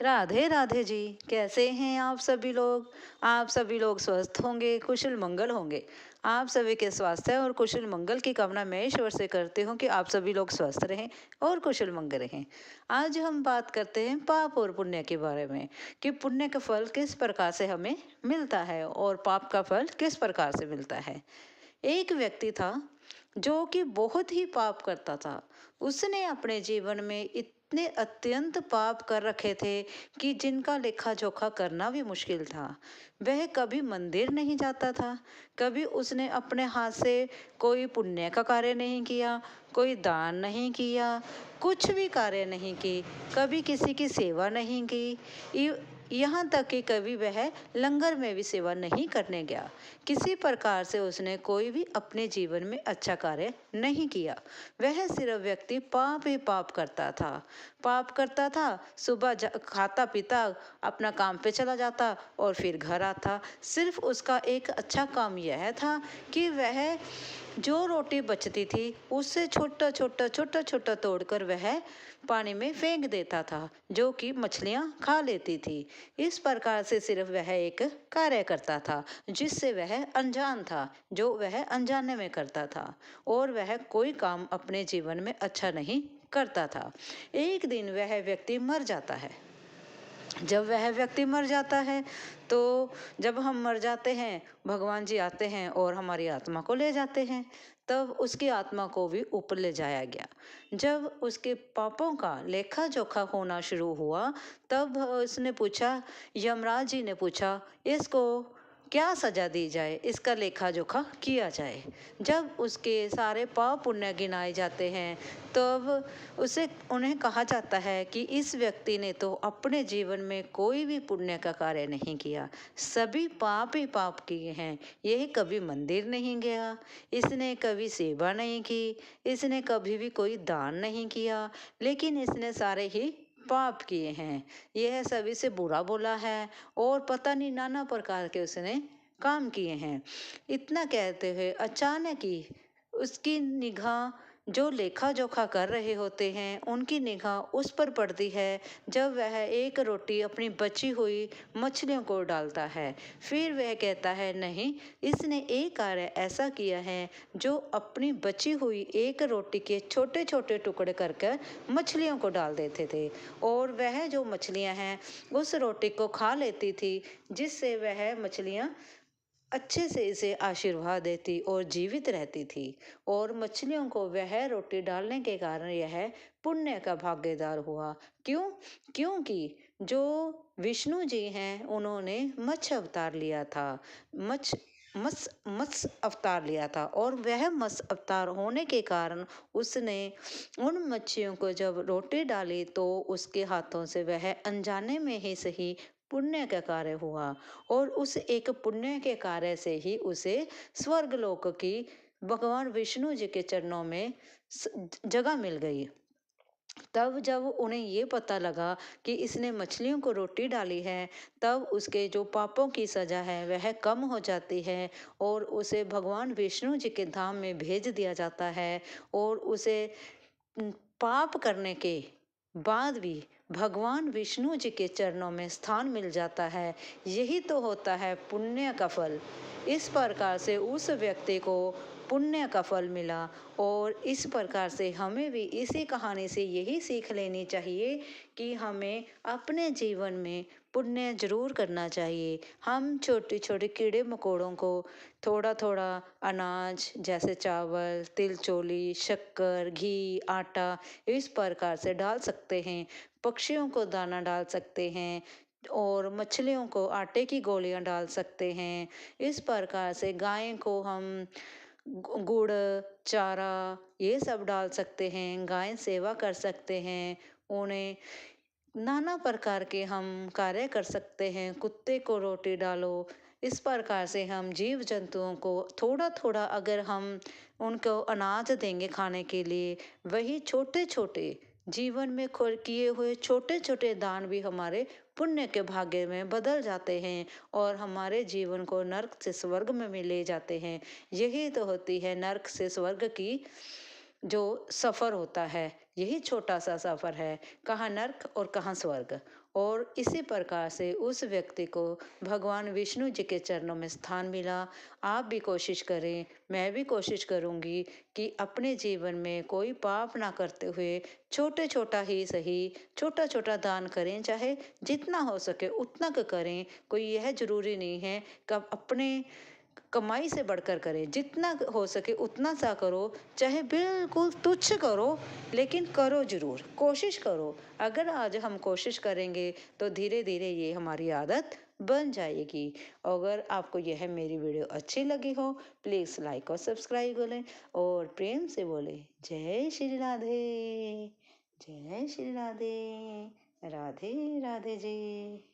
राधे राधे जी। कैसे हैं आप सभी लोग? आप सभी लोग स्वस्थ होंगे, कुशल मंगल होंगे। आप सभी के स्वास्थ्य और कुशल मंगल की कामना मैं ईश्वर से करती हूँ कि आप सभी लोग स्वस्थ रहें और कुशल मंगल रहें। आज हम बात करते हैं पाप और पुण्य के बारे में कि पुण्य का फल किस प्रकार से हमें मिलता है और पाप का फल किस प्रकार से मिलता है। एक व्यक्ति था जो कि बहुत ही पाप करता था। उसने अपने जीवन में इतने अत्यंत पाप कर रखे थे कि जिनका लेखा जोखा करना भी मुश्किल था। वह कभी मंदिर नहीं जाता था, कभी उसने अपने हाथ से कोई पुण्य का कार्य नहीं किया, कोई दान नहीं किया, कुछ भी कार्य नहीं की, कभी किसी की सेवा नहीं की। यहाँ तक कि कभी वह लंगर में भी सेवा नहीं करने गया। किसी प्रकार से उसने कोई भी अपने जीवन में अच्छा कार्य नहीं किया। वह सिर्फ व्यक्ति पाप ही पाप करता था। पाप करता था, सुबह खाता पीता अपना काम पे चला जाता और फिर घर आता। सिर्फ उसका एक अच्छा काम यह था कि वह जो रोटी बचती थी उससे छोटा छोटा छोटा छोटा तोड़कर वह पानी में फेंक देता था, जो कि मछलियां खा लेती थी। इस प्रकार से सिर्फ वह एक कार्य करता था जिससे वह अनजान था, जो वह अनजाने में करता था और वह कोई काम अपने जीवन में अच्छा नहीं करता था। एक दिन वह व्यक्ति मर जाता है। जब वह व्यक्ति मर जाता है तो जब हम मर जाते हैं, भगवान जी आते हैं और हमारी आत्मा को ले जाते हैं। तब उसकी आत्मा को भी ऊपर ले जाया गया। जब उसके पापों का लेखा जोखा होना शुरू हुआ, तब उसने पूछा, यमराज जी ने पूछा, इसको क्या सजा दी जाए, इसका लेखा जोखा किया जाए। जब उसके सारे पाप पुण्य गिनाए जाते हैं, तब उसे उन्हें कहा जाता है कि इस व्यक्ति ने तो अपने जीवन में कोई भी पुण्य का कार्य नहीं किया, सभी पाप ही पाप किए हैं। यह कभी मंदिर नहीं गया, इसने कभी सेवा नहीं की, इसने कभी भी कोई दान नहीं किया, लेकिन इसने सारे ही पाप किए हैं। यह सभी से बुरा बोला है और पता नहीं नाना प्रकार के उसने काम किए हैं। इतना कहते हुए अचानक ही उसकी निगाह जो लेखा जोखा कर रहे होते हैं उनकी निगाह उस पर पड़ती है जब वह एक रोटी अपनी बची हुई मछलियों को डालता है। फिर वह कहता है, नहीं, इसने एक कार्य ऐसा किया है जो अपनी बची हुई एक रोटी के छोटे छोटे टुकड़े कर कर मछलियों को डाल देते थे और वह जो मछलियां हैं उस रोटी को खा लेती थी, जिससे वह मछलियां अच्छे से इसे आशीर्वाद देती और जीवित रहती थी। और मछलियों को वह रोटी डालने के कारण यह पुण्य का भागीदार हुआ। क्यों? क्योंकि जो विष्णु जी हैं उन्होंने मत्स्य अवतार लिया था। मत्स्य मत्स्य अवतार लिया था और वह मत्स्य अवतार होने के कारण उसने उन मच्छियों को जब रोटी डाली तो उसके हाथों से वह अनजाने में ही सही पुण्य का कार्य हुआ और उस एक पुण्य के कार्य से ही उसे स्वर्ग लोक की भगवान विष्णु जी के चरणों में जगह मिल गई। तब जब उन्हें ये पता लगा कि इसने मछलियों को रोटी डाली है, तब उसके जो पापों की सजा है वह कम हो जाती है और उसे भगवान विष्णु जी के धाम में भेज दिया जाता है और उसे पाप करने के बाद भी भगवान विष्णु जी के चरणों में स्थान मिल जाता है। यही तो होता है पुण्य का फल। इस प्रकार से उस व्यक्ति को पुण्य का फल मिला और इस प्रकार से हमें भी इसी कहानी से यही सीख लेनी चाहिए कि हमें अपने जीवन में पुण्य जरूर करना चाहिए। हम छोटे छोटे कीड़े मकोड़ों को थोड़ा थोड़ा अनाज जैसे चावल, तिल चोली, शक्कर, घी, आटा इस प्रकार से डाल सकते हैं। पक्षियों को दाना डाल सकते हैं और मछलियों को आटे की गोलियां डाल सकते हैं। इस प्रकार से गाय को हम गुड़, चारा ये सब डाल सकते हैं, गाय सेवा कर सकते हैं। उन्हें नाना प्रकार के हम कार्य कर सकते हैं। कुत्ते को रोटी डालो। इस प्रकार से हम जीव जंतुओं को थोड़ा थोड़ा अगर हम उनको अनाज देंगे खाने के लिए, वही छोटे छोटे जीवन में किए हुए छोटे छोटे दान भी हमारे पुण्य के भाग्य में बदल जाते हैं और हमारे जीवन को नर्क से स्वर्ग में ले जाते हैं। यही तो होती है नर्क से स्वर्ग की जो सफ़र होता है, यही छोटा सा सफ़र है, कहाँ नर्क और कहाँ स्वर्ग। और इसी प्रकार से उस व्यक्ति को भगवान विष्णु जी के चरणों में स्थान मिला। आप भी कोशिश करें, मैं भी कोशिश करूँगी कि अपने जीवन में कोई पाप ना करते हुए छोटे छोटा ही सही, छोटा छोटा दान करें, चाहे जितना हो सके उतना करें। कोई यह जरूरी नहीं है कि आप अपने कमाई से बढ़कर करें, जितना हो सके उतना सा करो, चाहे बिल्कुल तुच्छ करो, लेकिन करो जरूर, कोशिश करो। अगर आज हम कोशिश करेंगे तो धीरे धीरे ये हमारी आदत बन जाएगी। अगर आपको यह मेरी वीडियो अच्छी लगी हो, प्लीज़ लाइक और सब्सक्राइब करें और प्रेम से बोले जय श्री राधे, जय श्री राधे, राधे राधे जी।